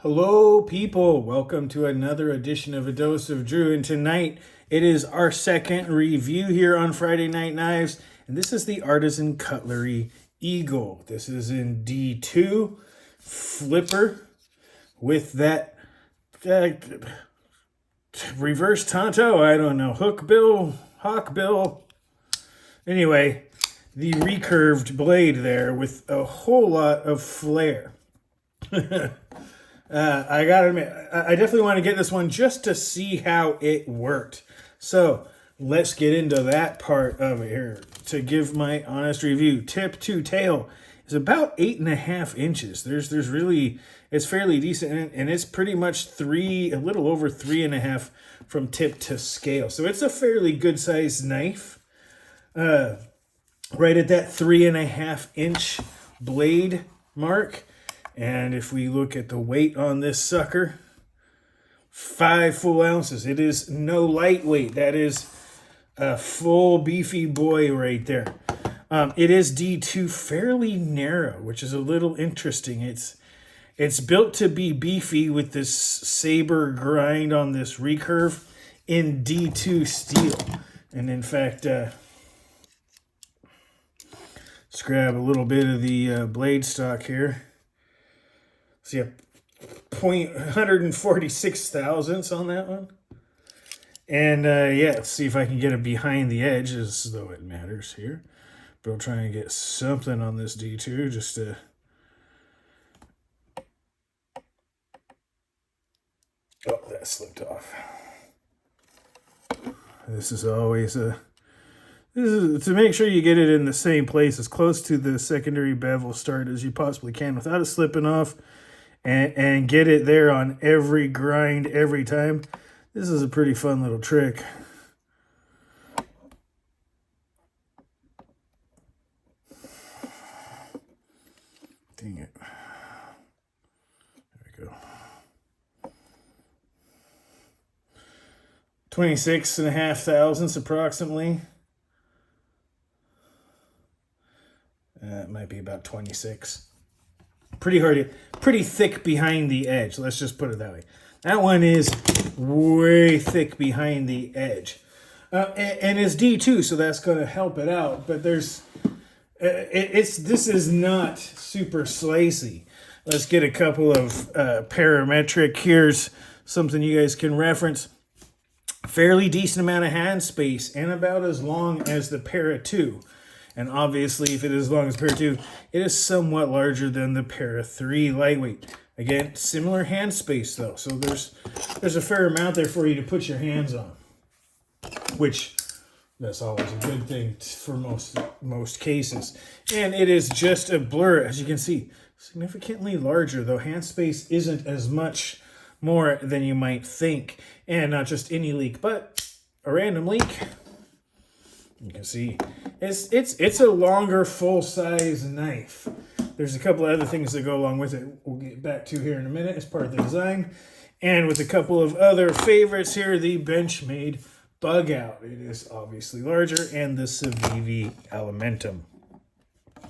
Hello, people. Welcome to another edition of A Dose of Drew. And tonight, it is our second review here on Friday Night Knives. And this is the Artisan Cutlery Eagle. This is in D2 flipper with that reverse tanto. I don't know. Hawkbill. Anyway, the recurved blade there with a whole lot of flair. I gotta admit, I definitely want to get this one just to see how it worked. So let's get into that part of it here to give my honest review. Tip to tail is about 8.5 inches. There's really, it's fairly decent, and it's pretty much a little over 3.5 from tip to scale. So it's a fairly good sized knife. Right at that 3.5 inch blade mark. And if we look at the weight on this sucker, 5 full ounces. It is no lightweight. That is a full beefy boy right there. It is D2 fairly narrow, which is a little interesting. It's built to be beefy with this saber grind on this recurve in D2 steel. And in fact, let's grab a little bit of the blade stock here. See a 146 thousandths on that one. And yeah, let's see if I can get it behind the edge as though it matters here. But I'll try and get something on this D2 just to... Oh, that slipped off. This is always to make sure you get it in the same place, as close to the secondary bevel start as you possibly can without it slipping off. And get it there on every grind every time. This is a pretty fun little trick. Dang it. There we go. 26.5 thousandths approximately. It might be about 26. Pretty thick behind the edge. Let's just put it that way. That one is way thick behind the edge. And it's D2, so that's going to help it out. But this is not super slicey. Let's get a couple of parametric. Here's something you guys can reference. Fairly decent amount of hand space and about as long as the Para 2. And obviously, if it is as long as Para 2, it is somewhat larger than the Para 3 lightweight. Again, similar hand space though, so there's a fair amount there for you to put your hands on, which that's always a good thing for most cases. And it is just a blur, as you can see, significantly larger, though hand space isn't as much more than you might think. And not just any leak, but a random leak. You can see it's a longer full-size knife. There's a couple of other things that go along with it we'll get back to here in a minute as part of the design. And with a couple of other favorites here, the Benchmade Bug Out. It is obviously larger, and the Civivi Alimentum.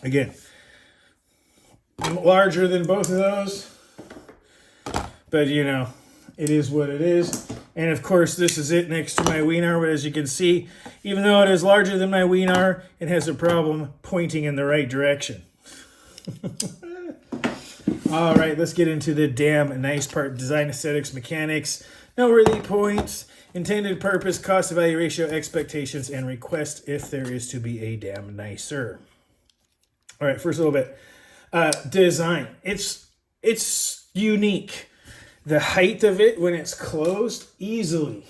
Again, larger than both of those, but you know, it is what it is. And of course, this is it next to my Wiener, but as you can see, even though it is larger than my Wiener, it has a problem pointing in the right direction. All right, let's get into the damn nice part. Design, aesthetics, mechanics, noteworthy points, intended purpose, cost to value ratio, expectations, and request if there is to be a damn nicer. All right, first a little bit. Design. It's unique. The height of it when it's closed easily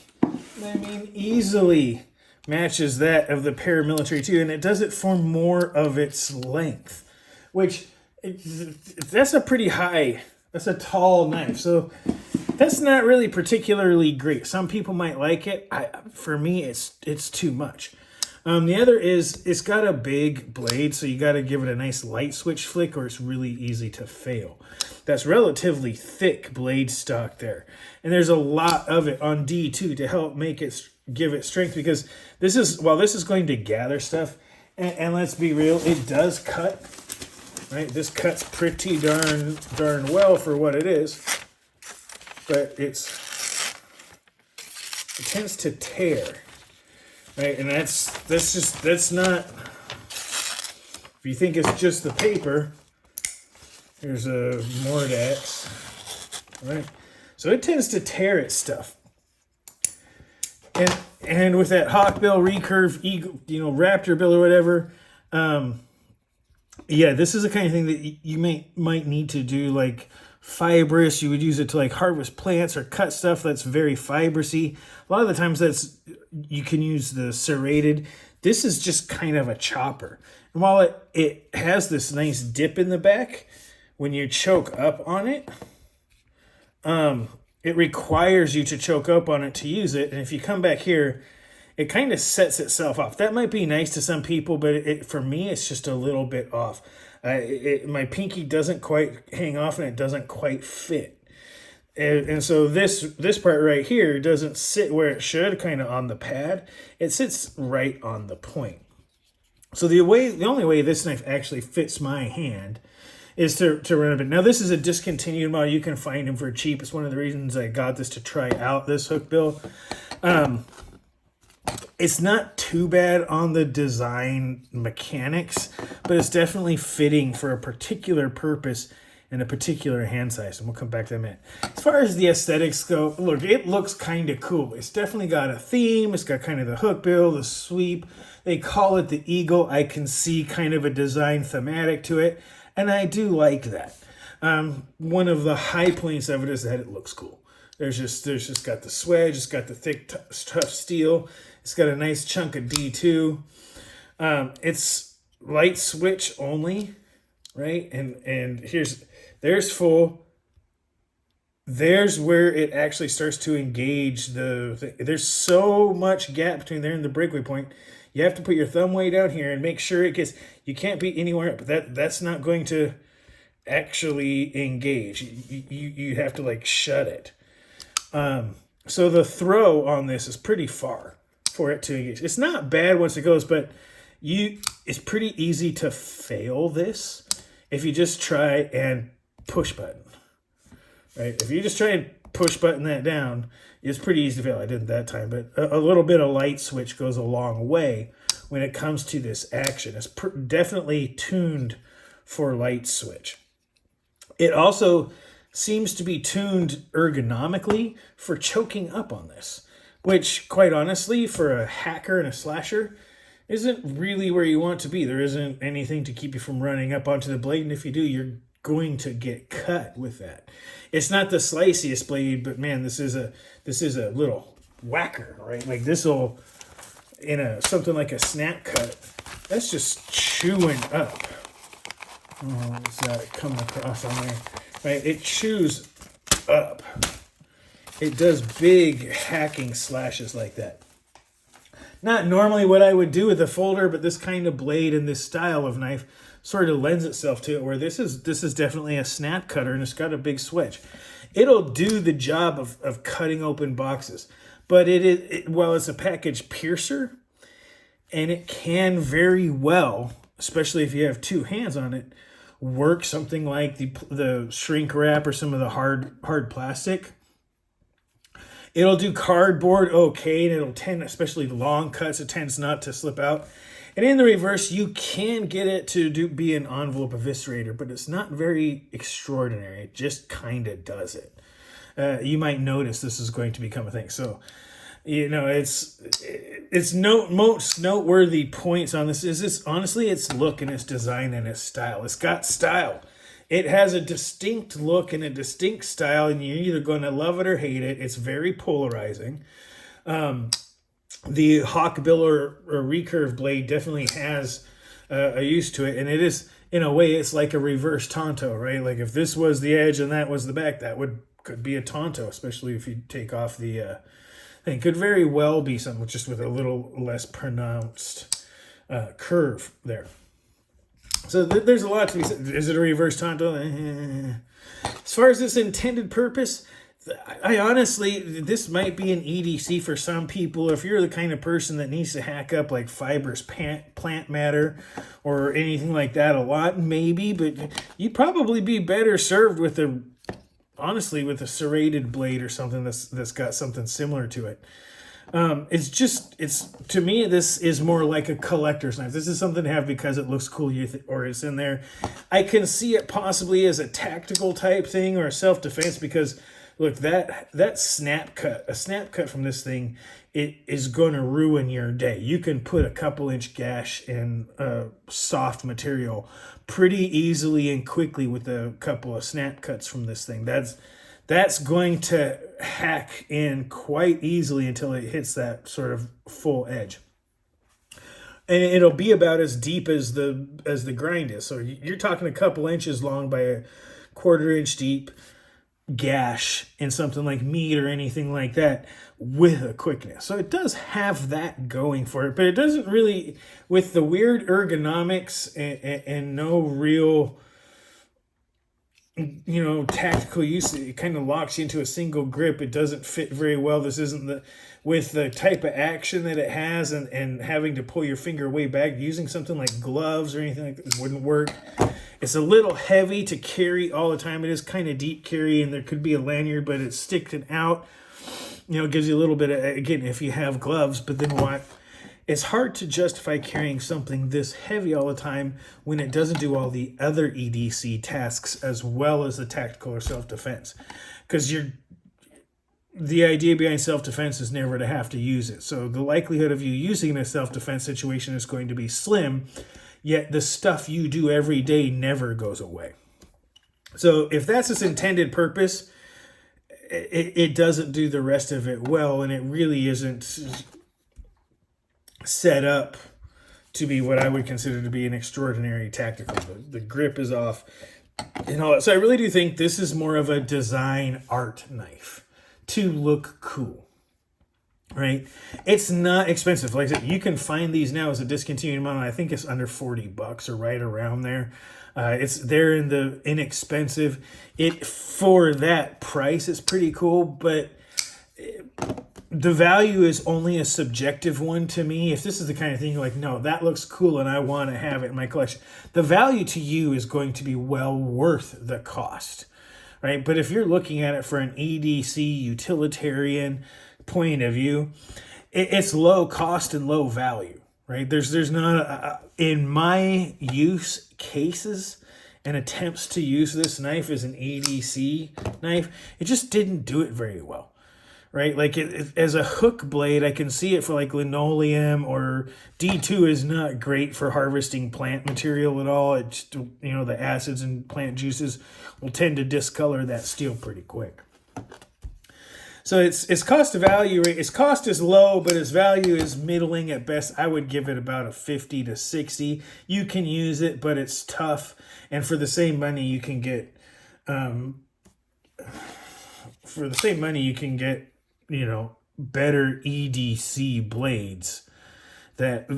matches that of the paramilitary 2, and it does it for more of its length, which that's a pretty high, that's a tall knife, so that's not really particularly great. Some people might like it. For me, it's too much. The other is it's got a big blade, so you got to give it a nice light switch flick, or it's really easy to fail. That's relatively thick blade stock there, and there's a lot of it on D2 to help give it strength, because this is going to gather stuff, and let's be real, it does cut. Right, this cuts pretty darn well for what it is. but it tends to tear, right? And that's not, if you think it's just the paper, here's a Mordax, right? So it tends to tear its stuff. And with that hawkbill, recurve, eagle, raptor bill or whatever, yeah, this is the kind of thing that you might need to do like fibrous. You would use it to like harvest plants or cut stuff that's very fibrous-y. A lot of the times you can use the serrated. This is just kind of a chopper. And while it has this nice dip in the back, when you choke up on it, it requires you to choke up on it to use it. And if you come back here, it kind of sets itself off. That might be nice to some people, but for me, it's just a little bit off. My pinky doesn't quite hang off, and it doesn't quite fit. And so this part right here doesn't sit where it should, kind of on the pad. It sits right on the point. So the only way this knife actually fits my hand is to run a bit. Now, this is a discontinued model. You can find them for cheap. It's one of the reasons I got this to try out this hook bill. It's not too bad on the design mechanics, but it's definitely fitting for a particular purpose and a particular hand size, and we'll come back to that in a minute. As far as the aesthetics go, look, it looks kind of cool. It's definitely got a theme. It's got kind of the hook bill, the sweep. They call it the eagle. I can see kind of a design thematic to it, and I do like that. One of the high points of it is that it looks cool. There's just got the swedge. It's got the thick, tough steel. It's got a nice chunk of D2. It's light switch only, right? And there's full. There's where it actually starts to engage the thing. There's so much gap between there and the breakaway point. You have to put your thumb way down here and make sure it gets, you can't be anywhere up. That's not going to actually engage. You have to like shut it. So the throw on this is pretty far for it to engage. It's not bad once it goes, but it's pretty easy to fail this if you just try and push button, right? If you just try and push button that down, it's pretty easy to fail. I didn't that time, but a little bit of light switch goes a long way when it comes to this action. It's definitely tuned for light switch. It also seems to be tuned ergonomically for choking up on this, which quite honestly, for a hacker and a slasher, isn't really where you want to be. There isn't anything to keep you from running up onto the blade, and if you do, you're going to get cut with that. It's not the sliciest blade, but man, this is a little whacker, right? Like this will, in something like a snap cut, that's just chewing up. Oh, is that coming across on there? Right, it chews up. It does big hacking slashes like that. Not normally what I would do with a folder, but this kind of blade and this style of knife sort of lends itself to it, where this is definitely a snap cutter, and it's got a big switch. It'll do the job of cutting open boxes, but while it's a package piercer, and it can very well, especially if you have two hands on it, work something like the shrink wrap or some of the hard plastic. It'll do cardboard okay, and it'll tend, especially long cuts, it tends not to slip out. And in the reverse, you can get it to be an envelope eviscerator, but it's not very extraordinary. It just kind of does it. You might notice this is going to become a thing. So, most noteworthy points on this is honestly, its look and its design and its style. It's got style. It has a distinct look and a distinct style, and you're either going to love it or hate it. It's very polarizing. The hawkbill or recurve blade definitely has a use to it, and it is, in a way, it's like a reverse Tonto, right? Like if this was the edge and that was the back, that could be a Tonto, especially if you take off the thing. Could very well be something just with a little less pronounced curve there. So there's a lot to be said. Is it a reverse Tonto? As far as its intended purpose, I honestly, this might be an EDC for some people. If you're the kind of person that needs to hack up like fibrous plant matter or anything like that a lot, maybe, but you'd probably be better served with a honestly with a serrated blade or something that's got something similar to it. It's to me, this is more like a collector's knife. This is something to have because it looks cool, or it's in there. I can see it possibly as a tactical type thing or a self-defense because look, that snap cut, a snap cut from this thing, it is going to ruin your day. You can put a couple inch gash in soft material pretty easily and quickly with a couple of snap cuts from this thing. That's going to hack in quite easily until it hits that sort of full edge. And it'll be about as deep as the grind is. So you're talking a couple inches long by a quarter inch deep gash in something like meat or anything like that with a quickness. So it does have that going for it, but it doesn't really, with the weird ergonomics and no real tactical use, it kind of locks you into a single grip. It doesn't fit very well. This isn't with the type of action that it has and having to pull your finger way back, using something like gloves or anything like that wouldn't work. It's a little heavy to carry all the time. It is kind of deep carry, and there could be a lanyard, but it's sticking out. It gives you a little bit of, again, if you have gloves, but then what? It's hard to justify carrying something this heavy all the time when it doesn't do all the other EDC tasks as well as the tactical or self-defense. Because the idea behind self-defense is never to have to use it. So the likelihood of you using in a self-defense situation is going to be slim, yet the stuff you do every day never goes away. So if that's its intended purpose, it doesn't do the rest of it well, and it really isn't set up to be what I would consider to be an extraordinary tactical. The grip is off and all that. So I really do think this is more of a design art knife to look cool, right? It's not expensive. Like I said, you can find these now as a discontinued model. I think it's under $40 or right around there. It's there in the inexpensive. For that price, it's pretty cool, but the value is only a subjective one to me. If this is the kind of thing you're like, no, that looks cool and I want to have it in my collection, the value to you is going to be well worth the cost, right? But if you're looking at it for an EDC utilitarian point of view, it's low cost and low value, right? There's not, in my use cases and attempts to use this knife as an EDC knife, it just didn't do it very well. Right, like as a hook blade, I can see it for like linoleum, or D2 is not great for harvesting plant material at all. It just, the acids and plant juices will tend to discolor that steel pretty quick. So its cost to value rate, its cost is low, but its value is middling at best. I would give it about a 50 to 60. You can use it, but it's tough. And for the same money, you can get better EDC blades that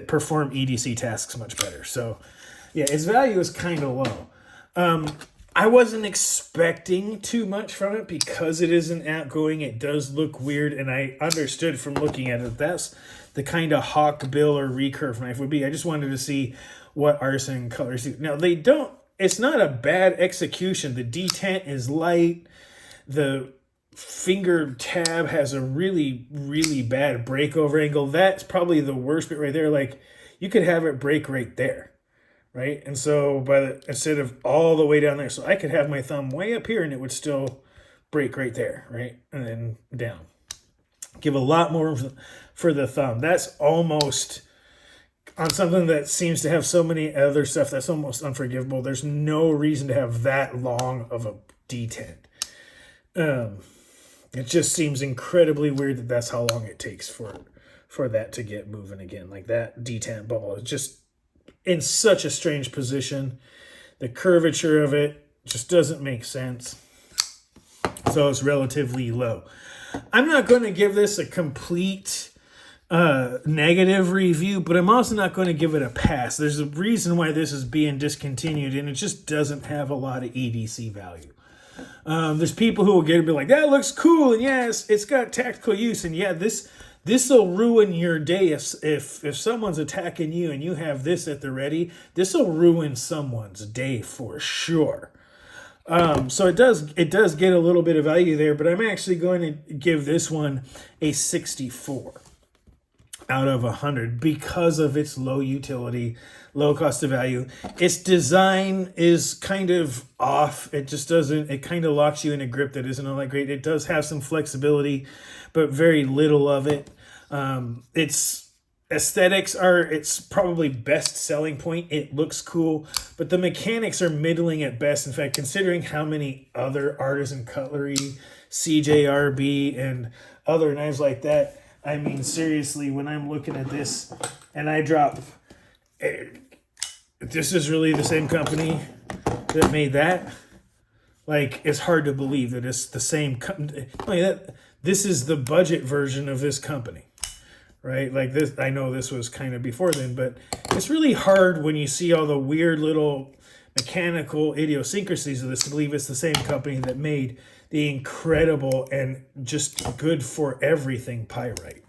perform EDC tasks much better. So yeah, its value is kind of low. I wasn't expecting too much from it because it isn't outgoing. It does look weird, and I understood from looking at it that's the kind of hawkbill or recurve knife would be. I just wanted to see what Artisan and Cutlery do. Now it's not a bad execution. The detent is light. The finger tab has a really, really bad breakover angle. That's probably the worst bit right there. Like, you could have it break right there, right? And so instead of all the way down there, so I could have my thumb way up here and it would still break right there, right? And then down. Give a lot more room for the thumb. That's almost, on something that seems to have so many other stuff, that's almost unforgivable. There's no reason to have that long of a detent. It just seems incredibly weird that that's how long it takes for that to get moving again. Like, that detent ball is just in such a strange position. The curvature of it just doesn't make sense. So it's relatively low. I'm not going to give this a complete negative review, but I'm also not going to give it a pass. There's a reason why this is being discontinued, and it just doesn't have a lot of EDC value. There's people who will get it and be like, that looks cool, and yes, it's got tactical use, and yeah, this will ruin your day if someone's attacking you and you have this at the ready. This will ruin someone's day for sure. So it does get a little bit of value there, but I'm actually going to give this one a 64 out of 100 because of its low utility, low cost of value. Its design is kind of off. It just doesn't, it kind of locks you in a grip that isn't all that great. It does have some flexibility, but very little of it. Its aesthetics are its probably best selling point. It looks cool, but the mechanics are middling at best. In fact, considering how many other Artisan Cutlery, CJRB, and other knives like that, I mean, seriously, when I'm looking at this and I drop, this is really the same company that made that. Like, it's hard to believe that it's the same company. This is the budget version of this company, right? Like this, I know this was kind of before then, but it's really hard when you see all the weird little mechanical idiosyncrasies of this to believe it's the same company that made the incredible and just good for everything pyrite.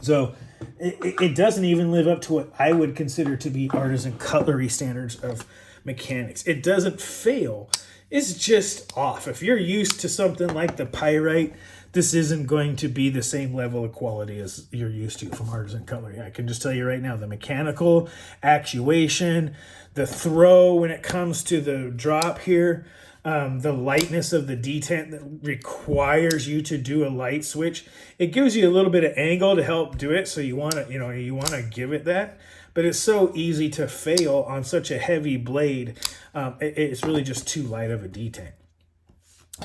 So it doesn't even live up to what I would consider to be Artisan Cutlery standards of mechanics. It doesn't fail. It's just off. If you're used to something like the pyrite, this isn't going to be the same level of quality as you're used to from Artisan Cutlery. I can just tell you right now, the mechanical actuation, the throw when it comes to the drop here, the lightness of the detent that requires you to do a light switch. It gives you a little bit of angle to help do it, so you want to give it that. But it's so easy to fail on such a heavy blade. It's really just too light of a detent.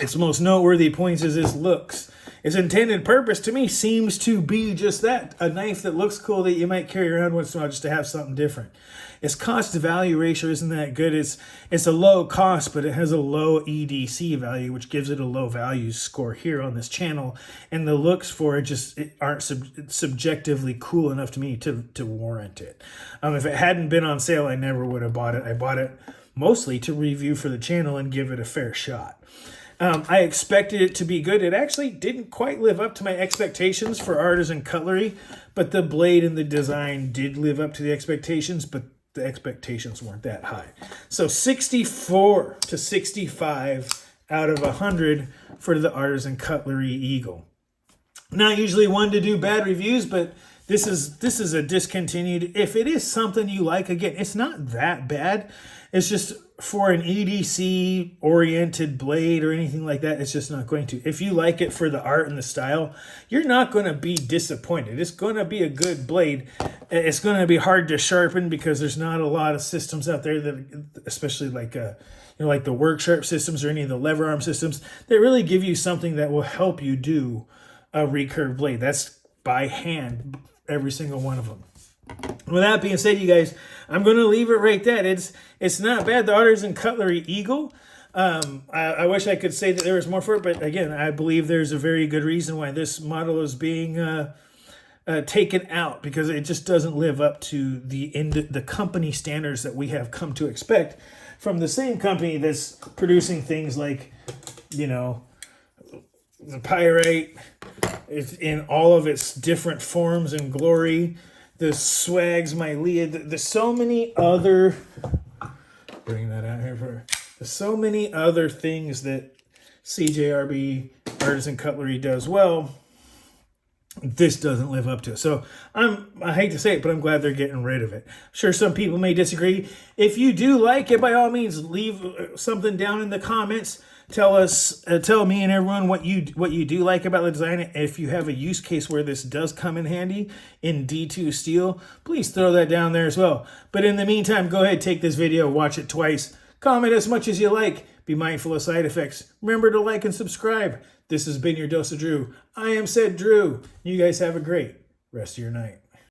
Its most noteworthy points is its looks. Its intended purpose to me seems to be just that, a knife that looks cool that you might carry around once in a while just to have something different. Its cost to value ratio isn't that good. It's a low cost, but it has a low EDC value, which gives it a low value score here on this channel. And the looks for it just aren't subjectively cool enough to me to warrant it. If it hadn't been on sale, I never would have bought it. I bought it mostly to review for the channel and give it a fair shot. I expected it to be good. It actually didn't quite live up to my expectations for Artisan Cutlery, but the blade and the design did live up to the expectations, but the expectations weren't that high. So 64 to 65 out of 100 for the Artisan Cutlery Eagle. Not usually one to do bad reviews, but this is a discontinued. If it is something you like, again, it's not that bad. It's just for an EDC-oriented blade or anything like that, it's just not going to. If you like it for the art and the style, you're not going to be disappointed. It's going to be a good blade. It's going to be hard to sharpen because there's not a lot of systems out there that, especially like like the work sharp systems or any of the lever arm systems, that really give you something that will help you do a recurve blade. That's by hand, every single one of them. With that being said, you guys, I'm going to leave it right there. It's not bad. The Artisan Cutlery Eagle. I wish I could say that there was more for it, but again, I believe there's a very good reason why this model is being taken out, because it just doesn't live up to the company standards that we have come to expect from the same company that's producing things like, the pyrite in all of its different forms and glory. The Swags, my Leah, there's so many other, bring that out here for, there's so many other things that CJRB Artisan Cutlery does well. This doesn't live up to it. So I hate to say it, but I'm glad they're getting rid of it. Sure, some people may disagree. If you do like it, by all means, leave something down in the comments. Tell me and everyone what you do like about the design. If you have a use case where this does come in handy in D2 steel, please throw that down there as well. But in the meantime, go ahead, take this video, watch it twice, comment as much as you like, be mindful of side effects. Remember to like and subscribe. This has been your Dose of Drew. I am said Drew. You guys have a great rest of your night.